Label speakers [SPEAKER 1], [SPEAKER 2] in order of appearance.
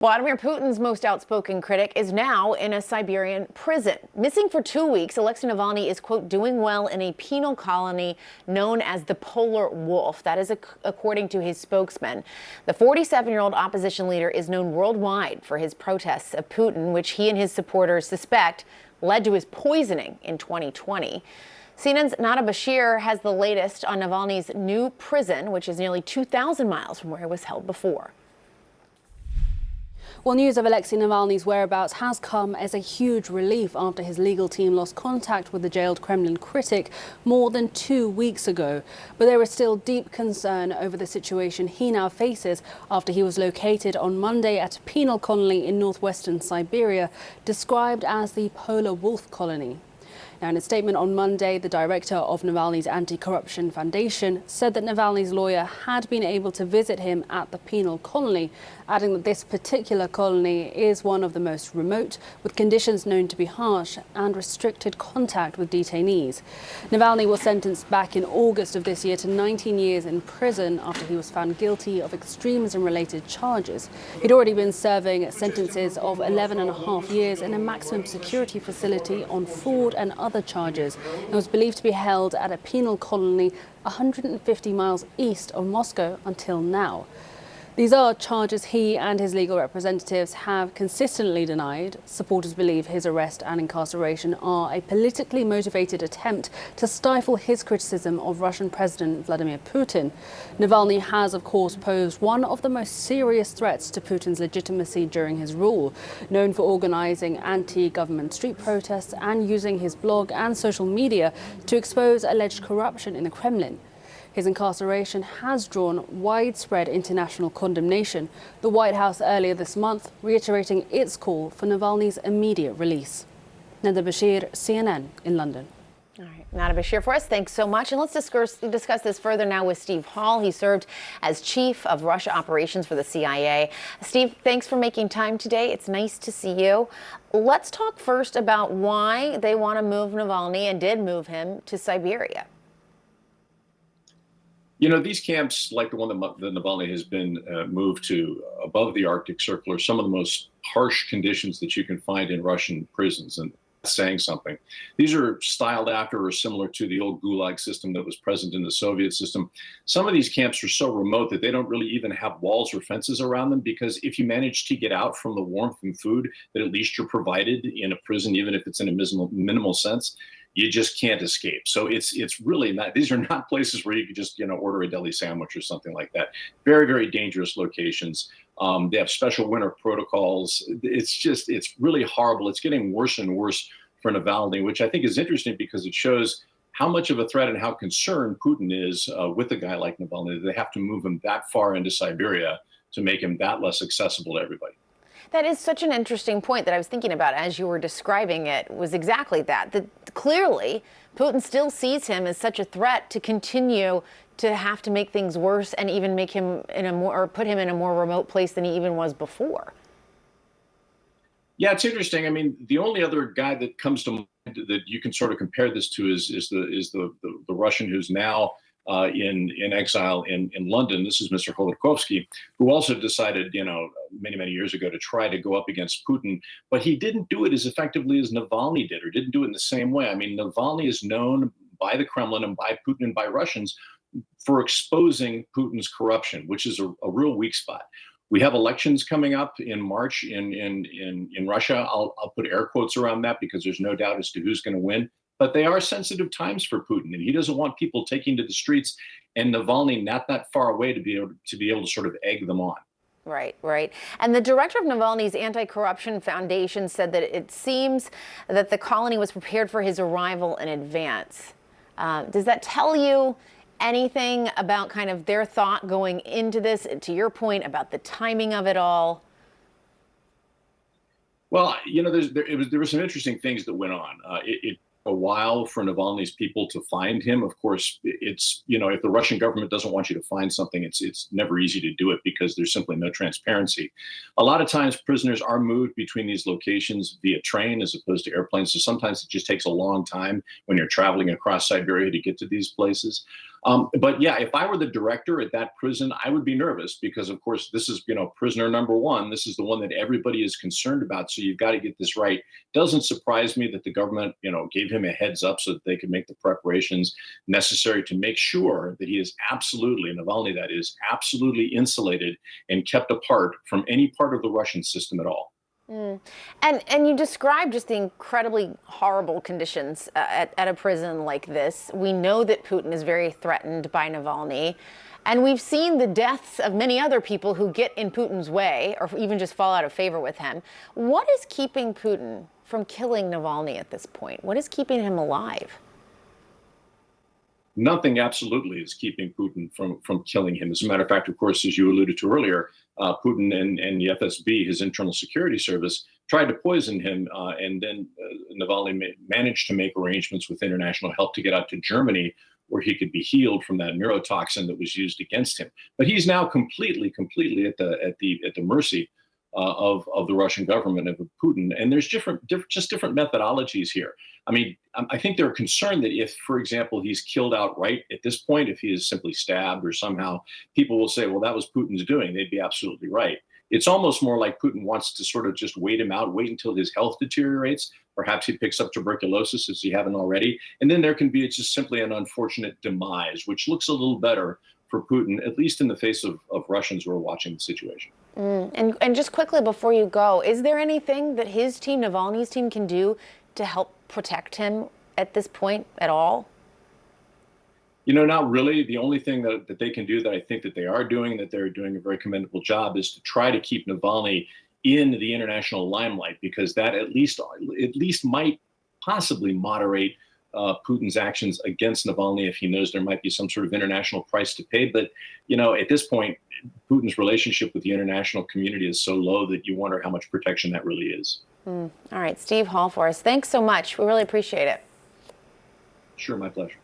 [SPEAKER 1] Vladimir Putin's most outspoken critic is now in a Siberian prison. Missing for 2 weeks, Alexei Navalny is, quote, doing well in a penal colony known as the Polar Wolf. That is according to his spokesman. The 47-year-old opposition leader is known worldwide for his protests of Putin, which he and his supporters suspect led to his poisoning in 2020. CNN's Nada Bashir has the latest on Navalny's new prison, which is nearly 2,000 miles from where he was held before.
[SPEAKER 2] Well, news of Alexei Navalny's whereabouts has come as a huge relief after his legal team lost contact with the jailed Kremlin critic more than 2 weeks ago. But there is still deep concern over the situation he now faces after he was located on Monday at a penal colony in northwestern Siberia, described as the Polar Wolf Colony. Now, in a statement on Monday, the director of Navalny's Anti-Corruption Foundation said that Navalny's lawyer had been able to visit him at the penal colony, adding that this particular colony is one of the most remote, with conditions known to be harsh and restricted contact with detainees. Navalny was sentenced back in August of this year to 19 years in prison after he was found guilty of extremism-related charges. He'd already been serving sentences of 11.5 years in a maximum security facility on fraud and other charges, and was believed to be held at a penal colony 150 miles east of Moscow until now. These are charges he and his legal representatives have consistently denied. Supporters believe his arrest and incarceration are a politically motivated attempt to stifle his criticism of Russian President Vladimir Putin. Navalny has, of course, posed one of the most serious threats to Putin's legitimacy during his rule, known for organizing anti-government street protests and using his blog and social media to expose alleged corruption in the Kremlin. His incarceration has drawn widespread international condemnation, the White House earlier this month reiterating its call for Navalny's immediate release. Nada Bashir, CNN in London.
[SPEAKER 1] All right, Nada Bashir for us. Thanks so much. And let's discuss this further now with Steve Hall. He served as chief of Russia operations for the CIA. Steve, thanks for making time today. It's nice to see you. Let's talk first about why they want to move Navalny and did move him to Siberia.
[SPEAKER 3] You know, these camps, like the one that Navalny has been moved to above the Arctic Circle, are some of the most harsh conditions that you can find in Russian prisons. And that's saying something. These are styled after or similar to the old Gulag system that was present in the Soviet system. Some of these camps are so remote that they don't really even have walls or fences around them, because if you manage to get out from the warmth and food that at least you're provided in a prison, even if it's in a minimal sense, you just can't escape. So it's really not, these are not places where you could just, order a deli sandwich or something like that. Very, very dangerous locations. They have special winter protocols. It's really horrible. It's getting worse and worse for Navalny, which I think is interesting because it shows how much of a threat and how concerned Putin is with a guy like Navalny. They have to move him that far into Siberia to make him that less accessible to everybody.
[SPEAKER 1] That is such an interesting point that I was thinking about as you were describing it, was exactly that. That clearly Putin still sees him as such a threat to continue to have to make things worse and even make him put him in a more remote place than he even was before.
[SPEAKER 3] Yeah, it's interesting. I mean, the only other guy that comes to mind that you can sort of compare this to is the Russian who's now in exile in London. This is Mr. Khodorkovsky, who also decided, many years ago to try to go up against Putin, but he didn't do it as effectively as Navalny did, or didn't do it in the same way. I mean, Navalny is known by the Kremlin and by Putin and by Russians for exposing Putin's corruption, which is a real weak spot. We have elections coming up in March in Russia. I'll put air quotes around that because there's no doubt as to who's going to win. But they are sensitive times for Putin, and he doesn't want people taking to the streets, and Navalny not that far away to be able to sort of egg them on.
[SPEAKER 1] Right. And the director of Navalny's Anti-Corruption Foundation said that it seems that the colony was prepared for his arrival in advance. Does that tell you anything about kind of their thought going into this, to your point about the timing of it all?
[SPEAKER 3] Well, there were some interesting things that went on. It a while for Navalny's people to find him. Of course, it's, if the Russian government doesn't want you to find something, it's never easy to do it because there's simply no transparency. A lot of times prisoners are moved between these locations via train as opposed to airplanes. So sometimes it just takes a long time when you're traveling across Siberia to get to these places. But yeah, if I were the director at that prison, I would be nervous because, of course, this is, prisoner number one. This is the one that everybody is concerned about. So you've got to get this right. Doesn't surprise me that the government, gave him a heads up so that they could make the preparations necessary to make sure that he is absolutely, Navalny, that is absolutely insulated and kept apart from any part of the Russian system at all.
[SPEAKER 1] And you described just the incredibly horrible conditions at a prison like this. We know that Putin is very threatened by Navalny. And we've seen the deaths of many other people who get in Putin's way or even just fall out of favor with him. What is keeping Putin from killing Navalny at this point? What is keeping him alive?
[SPEAKER 3] Nothing absolutely is keeping Putin from killing him. As a matter of fact, of course, as you alluded to earlier, Putin and the FSB, his internal security service, tried to poison him. And then Navalny managed to make arrangements with international help to get out to Germany, where he could be healed from that neurotoxin that was used against him. But he's now completely at the mercy of the Russian government and of Putin. And there's different methodologies here. I mean, I think they're concerned that if, for example, he's killed outright at this point, if he is simply stabbed or somehow, people will say, well, that was Putin's doing. They'd be absolutely right. It's almost more like Putin wants to sort of just wait him out, wait until his health deteriorates. Perhaps he picks up tuberculosis, as he haven't already. And then there can be just simply an unfortunate demise, which looks a little better for Putin, at least in the face of Russians who are watching the situation.
[SPEAKER 1] And just quickly before you go, is there anything that his team, Navalny's team, can do to help protect him at this point at all?
[SPEAKER 3] Not really. The only thing that they can do that I think that they are doing, that they're doing a very commendable job, is to try to keep Navalny in the international limelight, because that at least might possibly moderate Putin's actions against Navalny if he knows there might be some sort of international price to pay. But, at this point, Putin's relationship with the international community is so low that you wonder how much protection that really is.
[SPEAKER 1] All right, Steve Hall for us. Thanks so much. We really appreciate it.
[SPEAKER 3] Sure, my pleasure.